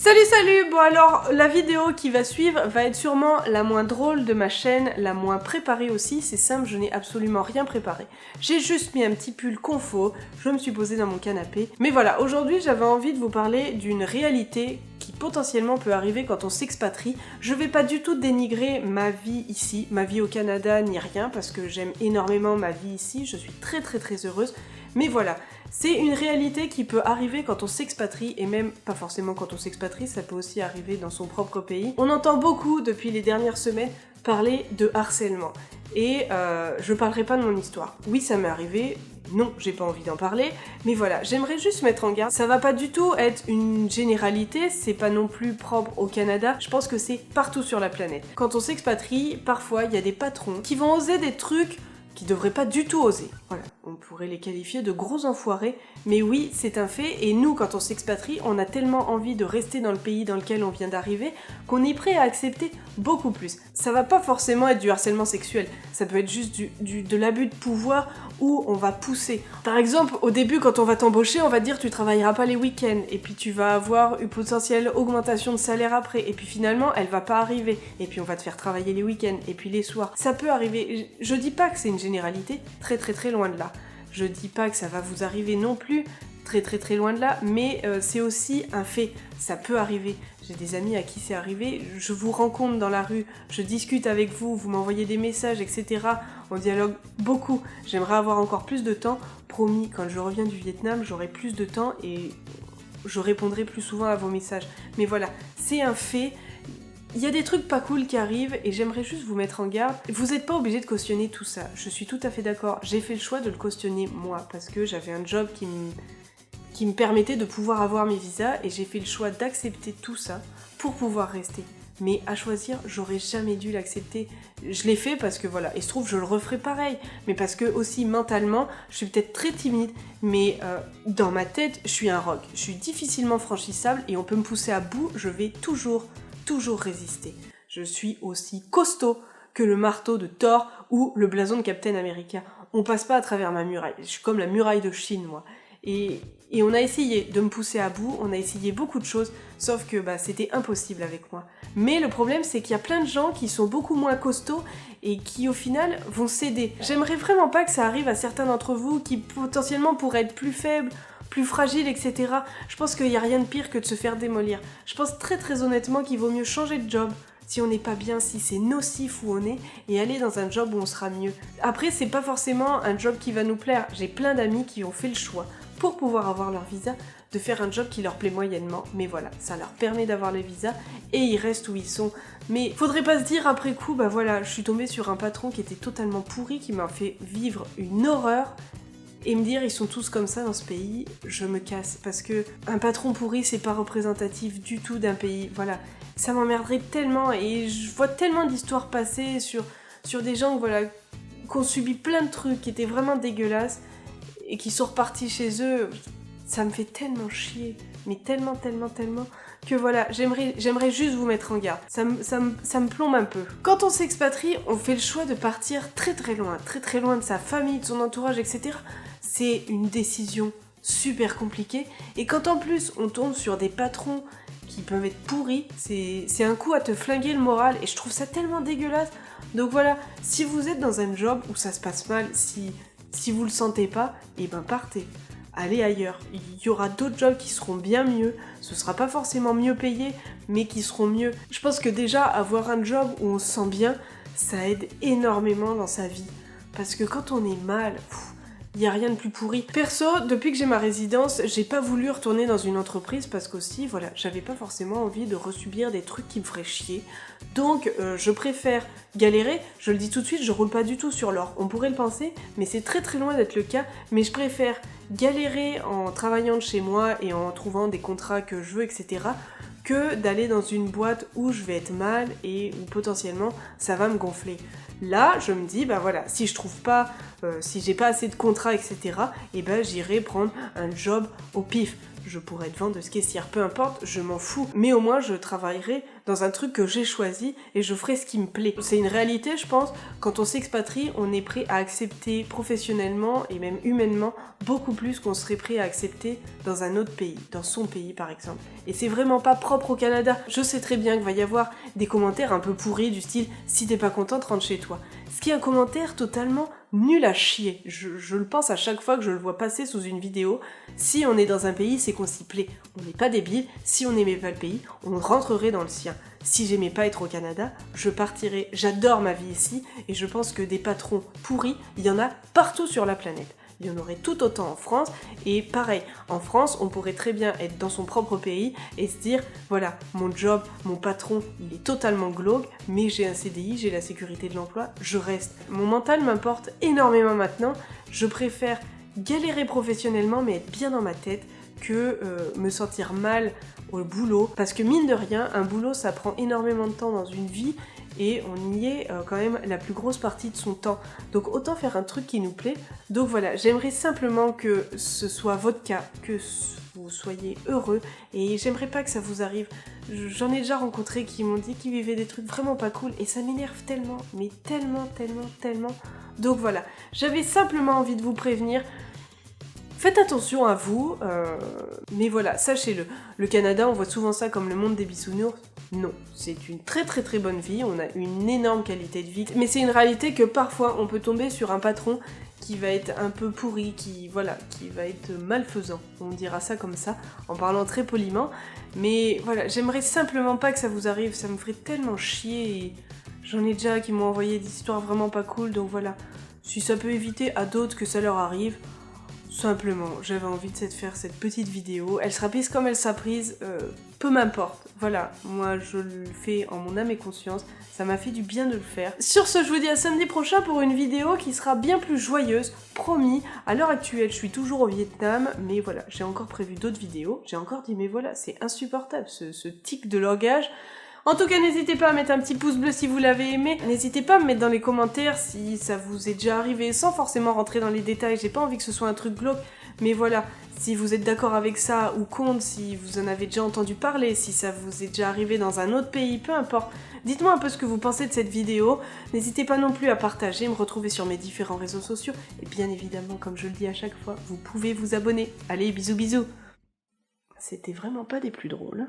Salut. Bon alors, la vidéo qui va suivre va être sûrement la moins drôle de ma chaîne, la moins préparée aussi, c'est simple, je n'ai absolument rien préparé. J'ai juste mis un petit pull confort, je me suis posée dans mon canapé. Mais voilà, aujourd'hui j'avais envie de vous parler d'une réalité qui potentiellement peut arriver quand on s'expatrie. Je vais pas du tout dénigrer ma vie ici, ma vie au Canada, ni rien, parce que j'aime énormément ma vie ici, je suis très heureuse. Mais voilà, c'est une réalité qui peut arriver quand on s'expatrie, et même pas forcément quand on s'expatrie, ça peut aussi arriver dans son propre pays. On entend beaucoup depuis les dernières semaines parler de harcèlement. Et je parlerai pas de mon histoire. Oui, ça m'est arrivé, non, j'ai pas envie d'en parler, mais voilà, j'aimerais juste mettre en garde. Ça va pas du tout être une généralité, c'est pas non plus propre au Canada, je pense que c'est partout sur la planète. Quand on s'expatrie, parfois il y a des patrons qui vont oser des trucs qui devraient pas du tout oser. Voilà, on pourrait les qualifier de gros enfoirés, mais oui, c'est un fait, et nous, quand on s'expatrie, on a tellement envie de rester dans le pays dans lequel on vient d'arriver, qu'on est prêt à accepter beaucoup plus. Ça va pas forcément être du harcèlement sexuel, ça peut être juste de l'abus de pouvoir où on va pousser. Par exemple, au début, quand on va t'embaucher, on va te dire tu travailleras pas les week-ends, et puis tu vas avoir une potentielle augmentation de salaire après, et puis finalement, elle va pas arriver, et puis on va te faire travailler les week-ends, et puis les soirs. Ça peut arriver, je dis pas que c'est une généralité, très loin de là. Je dis pas que ça va vous arriver non plus, très loin de là, mais c'est aussi un fait, ça peut arriver. J'ai des amis à qui c'est arrivé, je vous rencontre dans la rue, je discute avec vous, vous m'envoyez des messages, etc. On dialogue beaucoup. J'aimerais avoir encore plus de temps. Promis, quand je reviens du Vietnam, j'aurai plus de temps et je répondrai plus souvent à vos messages. Mais voilà, c'est un fait. Il y a des trucs pas cool qui arrivent et j'aimerais juste vous mettre en garde. Vous n'êtes pas obligé de cautionner tout ça, je suis tout à fait d'accord. J'ai fait le choix de le cautionner moi parce que j'avais un job qui me permettait de pouvoir avoir mes visas et j'ai fait le choix d'accepter tout ça pour pouvoir rester. Mais à choisir, j'aurais jamais dû l'accepter. Je l'ai fait parce que voilà, et se trouve je le referai pareil. Mais parce que aussi mentalement, je suis peut-être très timide, mais dans ma tête, je suis un roc. Je suis difficilement franchissable et on peut me pousser à bout, je vais toujours résister. Je suis aussi costaud que le marteau de Thor ou le blason de Captain America. On passe pas à travers ma muraille. Je suis comme la muraille de Chine, moi. Et on a essayé de me pousser à bout, on a essayé beaucoup de choses, sauf que c'était impossible avec moi. Mais le problème, c'est qu'il y a plein de gens qui sont beaucoup moins costauds et qui, au final, vont céder. J'aimerais vraiment pas que ça arrive à certains d'entre vous qui, potentiellement, pourraient être plus faibles, plus fragiles, etc. Je pense qu'il n'y a rien de pire que de se faire démolir. Je pense très honnêtement qu'il vaut mieux changer de job si on n'est pas bien, si c'est nocif où on est, et aller dans un job où on sera mieux. Après, c'est pas forcément un job qui va nous plaire. J'ai plein d'amis qui ont fait le choix, pour pouvoir avoir leur visa, de faire un job qui leur plaît moyennement. Mais voilà, ça leur permet d'avoir le visa, et ils restent où ils sont. Mais faudrait pas se dire après coup, voilà, je suis tombée sur un patron qui était totalement pourri, qui m'a fait vivre une horreur, et me dire ils sont tous comme ça dans ce pays, je me casse. Parce que un patron pourri, c'est pas représentatif du tout d'un pays. Voilà, ça m'emmerderait tellement, et je vois tellement d'histoires passer sur des gens voilà, qui ont subi plein de trucs qui étaient vraiment dégueulasses, et qui sont repartis chez eux. Ça me fait tellement chier, mais tellement, que voilà, j'aimerais juste vous mettre en garde. Ça me plombe un peu. Quand on s'expatrie, on fait le choix de partir très loin de sa famille, de son entourage, etc. C'est une décision super compliquée, et quand en plus on tombe sur des patrons qui peuvent être pourris, c'est un coup à te flinguer le moral, et je trouve ça tellement dégueulasse. Donc voilà, si vous êtes dans un job où ça se passe mal, si vous le sentez pas, partez. Allez ailleurs. Il y aura d'autres jobs qui seront bien mieux. Ce sera pas forcément mieux payé, mais qui seront mieux. Je pense que déjà, avoir un job où on se sent bien, ça aide énormément dans sa vie. Parce que quand on est mal, il n'y a rien de plus pourri. Perso, depuis que j'ai ma résidence, j'ai pas voulu retourner dans une entreprise parce qu'aussi, voilà, j'avais pas forcément envie de resubir des trucs qui me feraient chier. Donc, je préfère galérer. Je le dis tout de suite, je roule pas du tout sur l'or. On pourrait le penser, mais c'est très loin d'être le cas. Mais je préfère galérer en travaillant de chez moi et en trouvant des contrats que je veux, etc., que d'aller dans une boîte où je vais être mal et où potentiellement ça va me gonfler. Là, je me dis, voilà, si je trouve pas, si j'ai pas assez de contrats, etc., j'irai prendre un job au pif. je pourrais être vendeuse, caissière, peu importe, je m'en fous. Mais au moins je travaillerai dans un truc que j'ai choisi et je ferai ce qui me plaît. C'est une réalité, je pense, quand on s'expatrie, on est prêt à accepter professionnellement et même humainement beaucoup plus qu'on serait prêt à accepter dans un autre pays, dans son pays par exemple. Et c'est vraiment pas propre au Canada. Je sais très bien qu'il va y avoir des commentaires un peu pourris du style « si t'es pas contente, rentre chez toi ». Ce qui est un commentaire totalement nul à chier. Je le pense à chaque fois que je le vois passer sous une vidéo. Si on est dans un pays, c'est qu'on s'y plaît. On n'est pas débile. Si on n'aimait pas le pays, on rentrerait dans le sien. Si j'aimais pas être au Canada, je partirais. J'adore ma vie ici et je pense que des patrons pourris, il y en a partout sur la planète. Il y en aurait tout autant en France, et pareil, en France, on pourrait très bien être dans son propre pays et se dire, voilà, mon job, mon patron, il est totalement glauque, mais j'ai un CDI, j'ai la sécurité de l'emploi, je reste. Mon mental m'importe énormément maintenant, je préfère galérer professionnellement, mais être bien dans ma tête, que me sentir mal au boulot, parce que mine de rien, un boulot, ça prend énormément de temps dans une vie, et on y est quand même la plus grosse partie de son temps. Donc autant faire un truc qui nous plaît. Donc voilà, j'aimerais simplement que ce soit votre cas, que vous soyez heureux, et j'aimerais pas que ça vous arrive. J'en ai déjà rencontré qui m'ont dit qu'ils vivaient des trucs vraiment pas cool, et ça m'énerve tellement, mais tellement. Donc voilà, j'avais simplement envie de vous prévenir. Faites attention à vous, mais voilà, sachez-le. Le Canada, on voit souvent ça comme le monde des bisounours. Non, c'est une très bonne vie, on a une énorme qualité de vie, mais c'est une réalité que parfois on peut tomber sur un patron qui va être un peu pourri, qui va être malfaisant, on dira ça comme ça, en parlant très poliment, mais voilà, j'aimerais simplement pas que ça vous arrive, ça me ferait tellement chier, et j'en ai déjà qui m'ont envoyé des histoires vraiment pas cool, donc voilà, si ça peut éviter à d'autres que ça leur arrive, simplement, j'avais envie de faire cette petite vidéo. Elle sera prise comme elle sera prise, peu m'importe. Voilà, moi je le fais en mon âme et conscience. Ça m'a fait du bien de le faire. Sur ce, je vous dis à samedi prochain pour une vidéo qui sera bien plus joyeuse, promis. À l'heure actuelle, je suis toujours au Vietnam, mais voilà, j'ai encore prévu d'autres vidéos. J'ai encore dit, mais voilà, c'est insupportable, ce tic de langage. En tout cas, n'hésitez pas à mettre un petit pouce bleu si vous l'avez aimé. N'hésitez pas à me mettre dans les commentaires si ça vous est déjà arrivé, sans forcément rentrer dans les détails. J'ai pas envie que ce soit un truc glauque, mais voilà, si vous êtes d'accord avec ça ou contre, si vous en avez déjà entendu parler, si ça vous est déjà arrivé dans un autre pays, peu importe. Dites-moi un peu ce que vous pensez de cette vidéo. N'hésitez pas non plus à partager, me retrouver sur mes différents réseaux sociaux. Et bien évidemment, comme je le dis à chaque fois, vous pouvez vous abonner. Allez, bisous bisous. C'était vraiment pas des plus drôles.